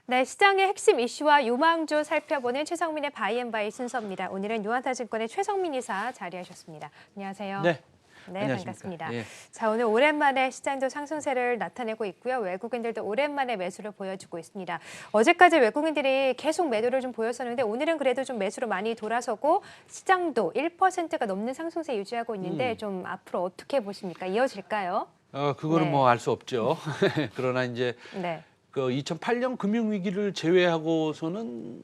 네, 시장의 핵심 이슈와 유망주 살펴보는 최성민의 바이앤바이 순서입니다. 오늘은 유한타증권의 최성민 이사 자리하셨습니다. 안녕하세요. 네, 네, 안녕하십니까. 반갑습니다. 예. 자, 오늘 오랜만에 시장도 상승세를 나타내고 있고요. 외국인들도 오랜만에 매수를 보여주고 있습니다. 어제까지 외국인들이 계속 매도를 좀 보였었는데 오늘은 그래도 좀 매수로 많이 돌아서고 시장도 1%가 넘는 상승세 유지하고 있는데 좀 앞으로 어떻게 보십니까? 이어질까요? 그거는 네. 뭐 알 수 없죠. 그러나 이제 네. 그 2008년 금융위기를 제외하고서는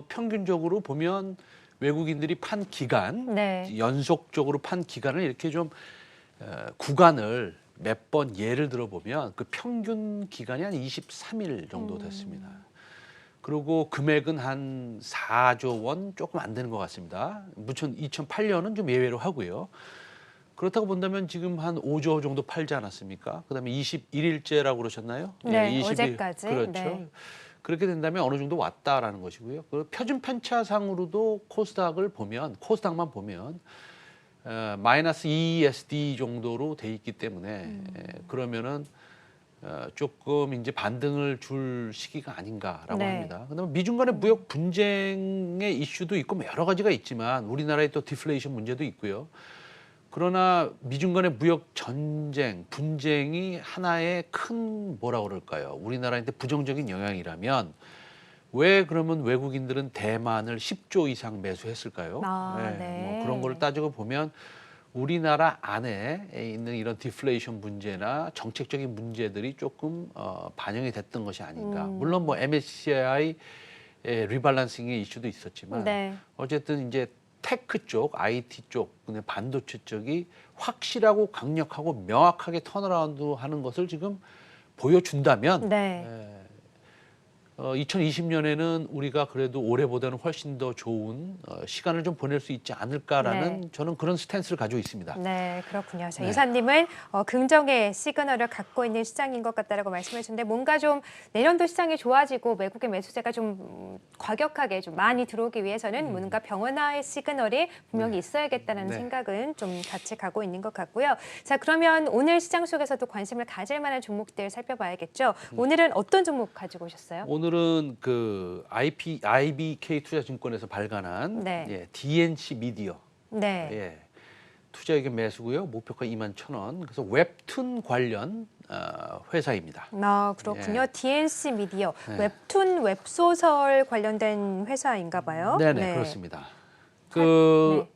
평균적으로 보면 외국인들이 판 기간, 네. 연속적으로 판 기간을 이렇게 좀 구간을 몇 번 예를 들어 보면 그 평균 기간이 한 23일 정도 됐습니다. 그리고 금액은 한 4조 원 조금 안 되는 것 같습니다. 무튼 2008년은 좀 예외로 하고요. 그렇다고 본다면 지금 한 5조 정도 팔지 않았습니까? 그다음에 21일째라고 그러셨나요? 네, 20일. 어제까지. 그렇죠. 네. 그렇게 된다면 어느 정도 왔다라는 것이고요. 그 표준 편차상으로도 코스닥만 보면 마이너스 ESD 정도로 돼 있기 때문에 그러면은 조금 이제 반등을 줄 시기가 아닌가라고 네. 합니다. 그다음에 미중 간의 무역 분쟁의 이슈도 있고 뭐 여러 가지가 있지만 우리나라의 또 디플레이션 문제도 있고요. 그러나 미중 간의 무역 전쟁, 분쟁이 하나의 큰 뭐라 그럴까요? 우리나라한테 부정적인 영향이라면 왜 그러면 외국인들은 대만을 10조 이상 매수했을까요? 네. 뭐 그런 걸 따지고 보면 우리나라 안에 있는 이런 디플레이션 문제나 정책적인 문제들이 조금 반영이 됐던 것이 아닌가. 물론 뭐 MSCI 리밸런싱의 이슈도 있었지만 네. 어쨌든 이제 테크 쪽, IT 쪽, 그다음에 반도체 쪽이 확실하고 강력하고 명확하게 턴어라운드 하는 것을 지금 보여준다면 네. 2020년에는 우리가 그래도 올해보다는 훨씬 더 좋은 시간을 좀 보낼 수 있지 않을까라는 네. 저는 그런 스탠스를 가지고 있습니다. 네, 그렇군요. 자, 네. 이사님은 긍정의 시그널을 갖고 있는 시장인 것 같다라고 말씀해 주셨는데 뭔가 좀 내년도 시장이 좋아지고 외국의 매수세가 좀 과격하게 좀 많이 들어오기 위해서는 뭔가 병원화의 시그널이 분명히 있어야겠다는 네. 생각은 좀 같이 가고 있는 것 같고요. 자, 그러면 오늘 시장 속에서도 관심을 가질 만한 종목들 살펴봐야겠죠. 오늘은 어떤 종목 가지고 오셨어요? 오늘은 그 IBK 투자증권에서 발간한 네. DNC 미디어 네. 투자 의견 매수고요. 목표가 21,000원. 그래서 웹툰 관련 회사입니다. 아, 그렇군요. 예. DNC 미디어, 네. 웹툰, 웹소설 관련된 회사인가 봐요. 네네, 그렇습니다. 네.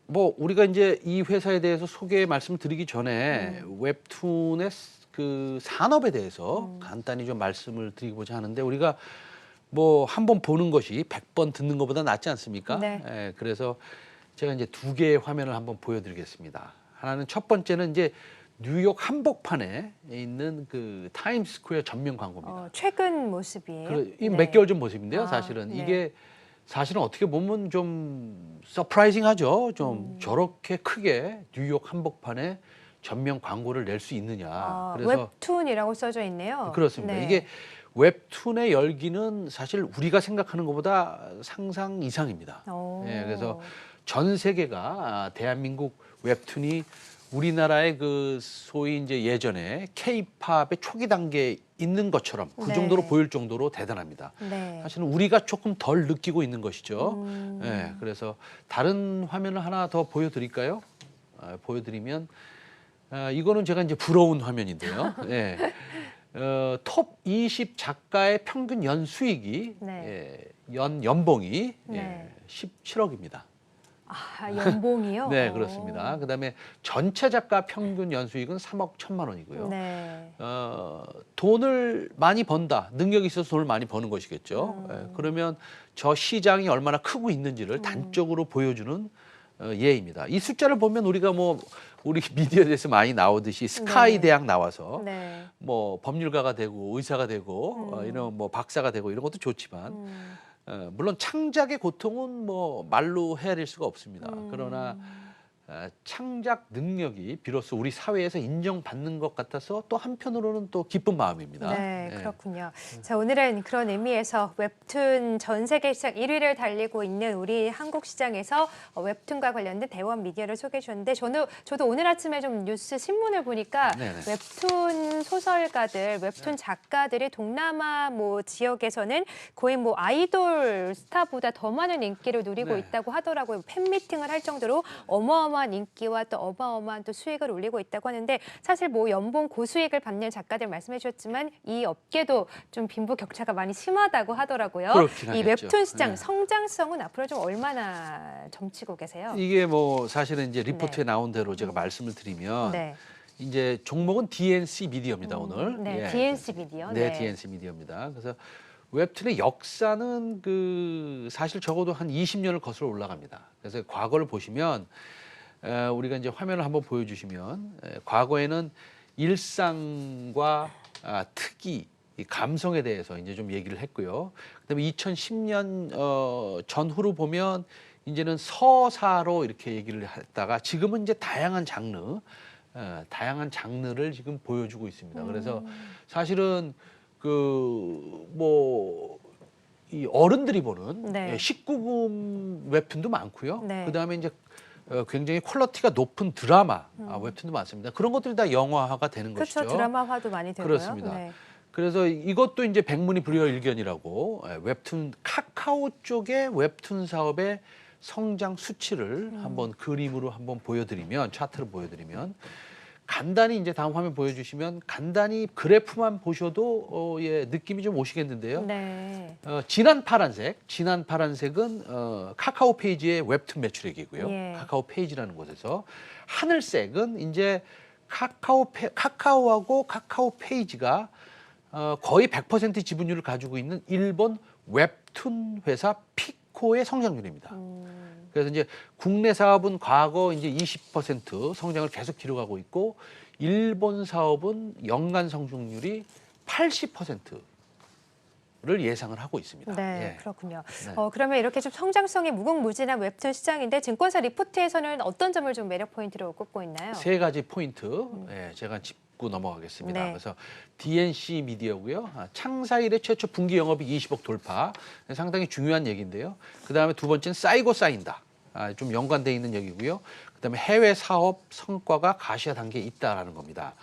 뭐 우리가 이제 이 회사에 대해서 소개 말씀드리기 전에 웹툰의 그 산업에 대해서 간단히 좀 말씀을 드리고자 하는데 우리가 뭐 한 번 보는 것이 100번 듣는 것보다 낫지 않습니까? 네. 예, 그래서 제가 이제 두 개의 화면을 한번 보여드리겠습니다. 하나는 첫 번째는 이제 뉴욕 한복판에 있는 그 타임스퀘어 전면 광고입니다. 최근 모습이에요. 이 네. 몇 개월 전 모습인데요. 아, 사실은 네. 이게 사실은 어떻게 보면 좀 서프라이징하죠. 좀 저렇게 크게 뉴욕 한복판에 전면 광고를 낼 수 있느냐. 그래서 웹툰이라고 써져 있네요. 그렇습니다. 네. 이게 웹툰의 열기는 사실 우리가 생각하는 것보다 상상 이상입니다. 예, 그래서 전 세계가 대한민국 웹툰이 우리나라의 그 소위 이제 예전에 K-팝의 초기 단계에 있는 것처럼 그 네. 정도로 보일 정도로 대단합니다. 네. 사실은 우리가 조금 덜 느끼고 있는 것이죠. 예, 그래서 다른 화면을 하나 더 보여드릴까요? 보여드리면 이거는 제가 이제 부러운 화면인데요. 예. 톱 20 작가의 평균 연수익이 네. 연봉이 네. 17억입니다. 아, 연봉이요? 네, 그렇습니다. 그다음에 전체 작가 평균 연수익은 3억 1천만 원이고요. 네. 돈을 많이 번다, 능력이 있어서 돈을 많이 버는 것이겠죠. 그러면 저 시장이 얼마나 크고 있는지를 단적으로 보여주는 예입니다. 이 숫자를 보면 우리가 뭐 우리 미디어에 대해서 많이 나오듯이 스카이 네. 대학 나와서 네. 뭐 법률가가 되고 의사가 되고 이런 뭐 박사가 되고 이런 것도 좋지만 물론 창작의 고통은 뭐 말로 헤아릴 수가 없습니다. 그러나 창작 능력이 비로소 우리 사회에서 인정받는 것 같아서 또 한편으로는 또 기쁜 마음입니다. 네, 예. 그렇군요. 자, 오늘은 그런 의미에서 웹툰 전 세계 시장 1위를 달리고 있는 우리 한국 시장에서 웹툰과 관련된 대원 미디어를 소개해 주셨는데 저도 오늘 아침에 좀 뉴스 신문을 보니까 네네. 웹툰 소설가들, 웹툰 작가들이 동남아 뭐 지역에서는 거의 뭐 아이돌 스타보다 더 많은 인기를 누리고 네. 있다고 하더라고요. 팬미팅을 할 정도로 어마어마한 인기와 또 어마어마한 또 수익을 올리고 있다고 하는데 사실 뭐 연봉 고수익을 받는 작가들 말씀해 주셨지만 이 업계도 좀 빈부격차가 많이 심하다고 하더라고요. 그렇긴 이 하겠죠. 웹툰 시장 네. 성장성은 앞으로 좀 얼마나 점치고 계세요? 이게 뭐 사실은 이제 리포트에 네. 나온 대로 제가 말씀을 드리면 네. 이제 종목은 DNC 미디어입니다 오늘. 네, 예. DNC 미디어. 네, DNC 미디어입니다. 그래서 웹툰의 역사는 그 사실 적어도 한 20년을 거슬러 올라갑니다. 그래서 과거를 보시면 우리가 이제 화면을 한번 보여주시면 과거에는 일상과 특이, 이 감성에 대해서 이제 좀 얘기를 했고요. 그다음에 2010년 전후로 보면 이제는 서사로 이렇게 얘기를 했다가 지금은 이제 다양한 장르를 지금 보여주고 있습니다. 그래서 사실은 그 뭐 이 어른들이 보는 네. 19금 웹툰도 많고요. 네. 그다음에 이제 굉장히 퀄리티가 높은 드라마 웹툰도 많습니다. 그런 것들이 다 영화화가 되는 그렇죠. 것이죠. 드라마화도 많이 되고요. 그렇습니다. 네. 그래서 이것도 이제 백문이 불여일견이라고 웹툰 카카오 쪽의 웹툰 사업의 성장 수치를 한번 그림으로 한번 보여드리면 차트를 보여드리면 간단히 이제 다음 화면 보여주시면 간단히 그래프만 보셔도 느낌이 좀 오시겠는데요. 네. 진한 파란색은 카카오 페이지의 웹툰 매출액이고요. 예. 카카오 페이지라는 곳에서 하늘색은 이제 카카오하고 카카오 페이지가 거의 100% 지분율을 가지고 있는 일본 웹툰 회사 피코의 성장률입니다. 그래서 이제 국내 사업은 과거 이제 20% 성장을 계속 기록하고 있고 일본 사업은 연간 성장률이 80%를 예상을 하고 있습니다. 네, 예. 그렇군요. 네. 그러면 이렇게 좀 성장성이 무궁무진한 웹툰 시장인데 증권사 리포트에서는 어떤 점을 좀 매력 포인트로 꼽고 있나요? 세 가지 포인트 제가 짚고 넘어가겠습니다. 네. 그래서 DNC 미디어고요. 창사 이래 최초 분기 영업이익 20억 돌파. 상당히 중요한 얘기인데요. 그다음에 두 번째는 쌓이고 쌓인다. 좀 연관돼 있는 얘기고요. 그다음에 해외 사업 성과가 가시화 단계에 있다라는 겁니다.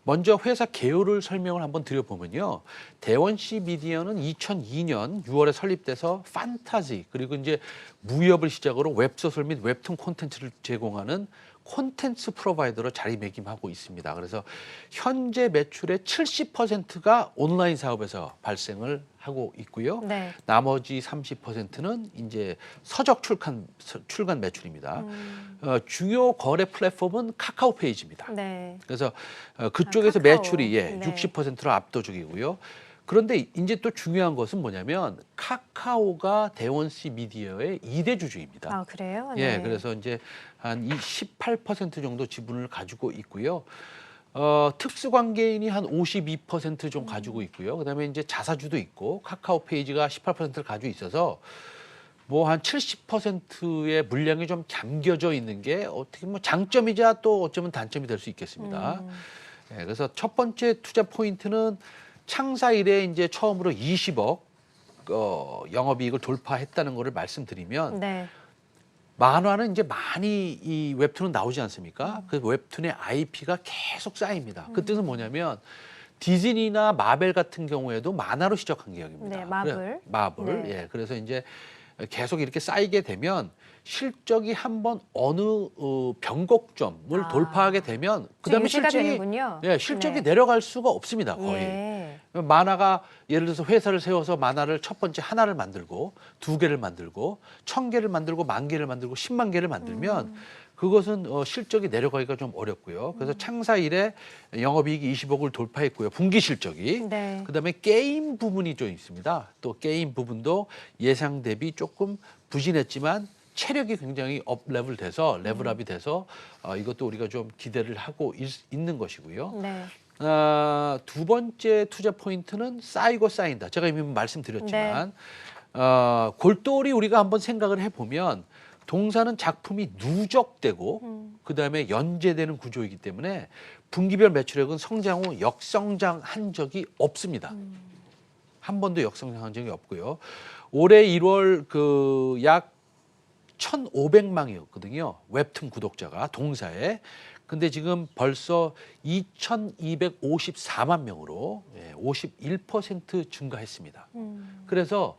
먼저 회사 개요를 설명을 한번 드려보면요. 대원씨 미디어는 2002년 6월에 설립돼서 판타지 그리고 이제 무협을 시작으로 웹소설 및 웹툰 콘텐츠를 제공하는 콘텐츠 프로바이더로 자리매김하고 있습니다. 그래서 현재 매출의 70%가 온라인 사업에서 발생을 하고 있고요. 네. 나머지 30%는 이제 서적 출간 매출입니다. 주요 거래 플랫폼은 카카오 페이지입니다. 네. 그래서 그쪽에서 카카오. 매출이 네. 60%로 압도적이고요. 그런데 이제 또 중요한 것은 뭐냐면 카카오가 대원씨 미디어의 2대 주주입니다. 아, 그래요? 예, 네. 그래서 이제 한 18% 정도 지분을 가지고 있고요. 특수관계인이 한 52% 가지고 있고요. 그다음에 이제 자사주도 있고 카카오 페이지가 18%를 가지고 있어서 뭐 한 70%의 물량이 좀 잠겨져 있는 게 어떻게 뭐 장점이자 또 어쩌면 단점이 될 수 있겠습니다. 예, 그래서 첫 번째 투자 포인트는 창사 이래 이제 처음으로 20억 영업이익을 돌파했다는 것을 말씀드리면 네. 만화는 이제 많이 이 웹툰은 나오지 않습니까? 그 웹툰의 IP가 계속 쌓입니다. 그 뜻은 뭐냐면 디즈니나 마벨 같은 경우에도 만화로 시작한 계열입니다. 네, 마블. 마블. 네. 예. 그래서 이제 계속 이렇게 쌓이게 되면 실적이 한번 어느 변곡점을 돌파하게 되면 그다음에 유지가 실적이 되는군요. 실적이 네. 내려갈 수가 없습니다. 거의. 예. 만화가 예를 들어서 회사를 세워서 만화를 첫 번째 하나를 만들고 2개를 만들고 1000개를 만들고 10,000개를 만들고 10만 개를 만들면 그것은 실적이 내려가기가 좀 어렵고요. 그래서 창사 이래 영업이익이 20억을 돌파했고요. 분기 실적이. 네. 그다음에 게임 부분이 좀 있습니다. 또 게임 부분도 예상 대비 조금 부진했지만 체력이 굉장히 레벨업이 돼서 이것도 우리가 좀 기대를 하고 있는 것이고요. 네. 두 번째 투자 포인트는 쌓이고 쌓인다. 제가 이미 말씀드렸지만 골똘히 우리가 한번 생각을 해보면 동사는 작품이 누적되고 그다음에 연재되는 구조이기 때문에 분기별 매출액은 성장 후 역성장한 적이 없습니다. 한 번도 역성장한 적이 없고요. 올해 1월 그 약 1,500만이었거든요. 웹툰 구독자가 동사에. 근데 지금 벌써 2,254만 명으로 51% 증가했습니다. 그래서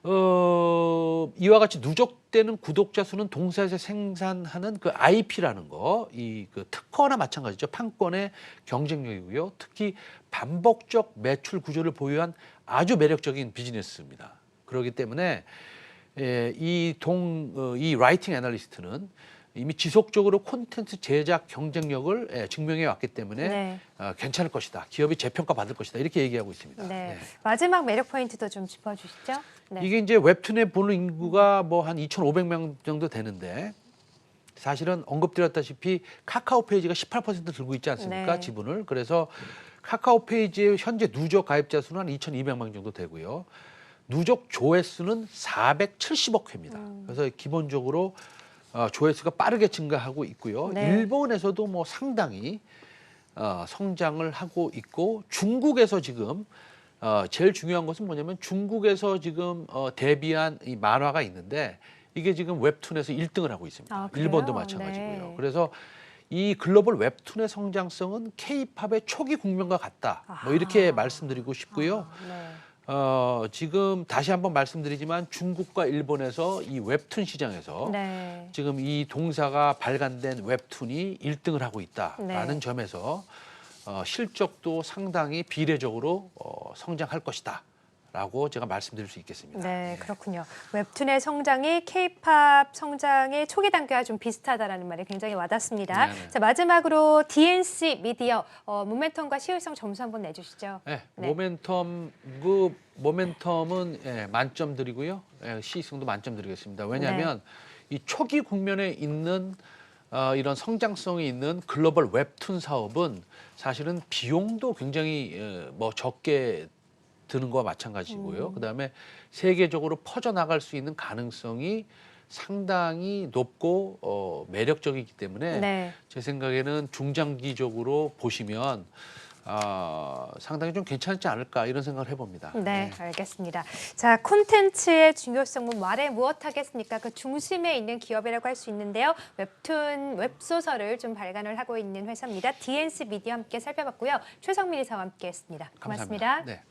이와 같이 누적되는 구독자 수는 동사에서 생산하는 그 IP라는 거, 이 그 특허나 마찬가지죠. 판권의 경쟁력이고요. 특히 반복적 매출 구조를 보유한 아주 매력적인 비즈니스입니다. 그렇기 때문에 이 라이팅 애널리스트는 이미 지속적으로 콘텐츠 제작 경쟁력을 증명해 왔기 때문에 네. 괜찮을 것이다. 기업이 재평가 받을 것이다. 이렇게 얘기하고 있습니다. 네. 마지막 매력 포인트도 좀 짚어주시죠. 네. 이게 이제 웹툰에 보는 인구가 뭐 한 2,500명 정도 되는데 사실은 언급드렸다시피 카카오 페이지가 18% 들고 있지 않습니까? 네. 지분을. 그래서 카카오 페이지의 현재 누적 가입자 수는 한 2,200만 정도 되고요. 누적 조회수는 470억 회입니다. 그래서 기본적으로 조회수가 빠르게 증가하고 있고요. 네. 일본에서도 뭐 상당히 성장을 하고 있고 중국에서 지금 제일 중요한 것은 뭐냐면 중국에서 지금 데뷔한 이 만화가 있는데 이게 지금 웹툰에서 1등을 하고 있습니다. 아, 그래요? 일본도 마찬가지고요. 네. 그래서 이 글로벌 웹툰의 성장성은 K-팝의 초기 국면과 같다. 뭐 이렇게 말씀드리고 싶고요. 네. 지금 다시 한번 말씀드리지만 중국과 일본에서 이 웹툰 시장에서 네. 지금 지금 이 동사가 발간된 웹툰이 1등을 하고 있다라는 네. 점에서 실적도 상당히 비례적으로 성장할 것이다. 라고 제가 말씀드릴 수 있겠습니다. 네, 그렇군요. 웹툰의 성장이 K-팝 성장의 초기 단계와 좀 비슷하다라는 말이 굉장히 와닿습니다. 네네. 자, 마지막으로 DNC 미디어 모멘텀과 시의성 점수 한번 내주시죠. 네, 네. 모멘텀은 만점 드리고요. 시승도 만점 드리겠습니다. 왜냐하면 이 초기 국면에 있는 이런 성장성이 있는 글로벌 웹툰 사업은 사실은 비용도 굉장히 뭐 적게 드는 거와 마찬가지고요. 그다음에 세계적으로 퍼져나갈 수 있는 가능성이 상당히 높고 매력적이기 때문에 네. 제 생각에는 중장기적으로 보시면 상당히 좀 괜찮지 않을까 이런 생각을 해봅니다. 네, 알겠습니다. 자, 콘텐츠의 중요성은 말해 무엇하겠습니까? 그 중심에 있는 기업이라고 할 수 있는데요. 웹툰, 웹소설을 좀 발간을 하고 있는 회사입니다. DNC 미디어 함께 살펴봤고요. 최성민 이사와 함께했습니다. 고맙습니다. 감사합니다. 네.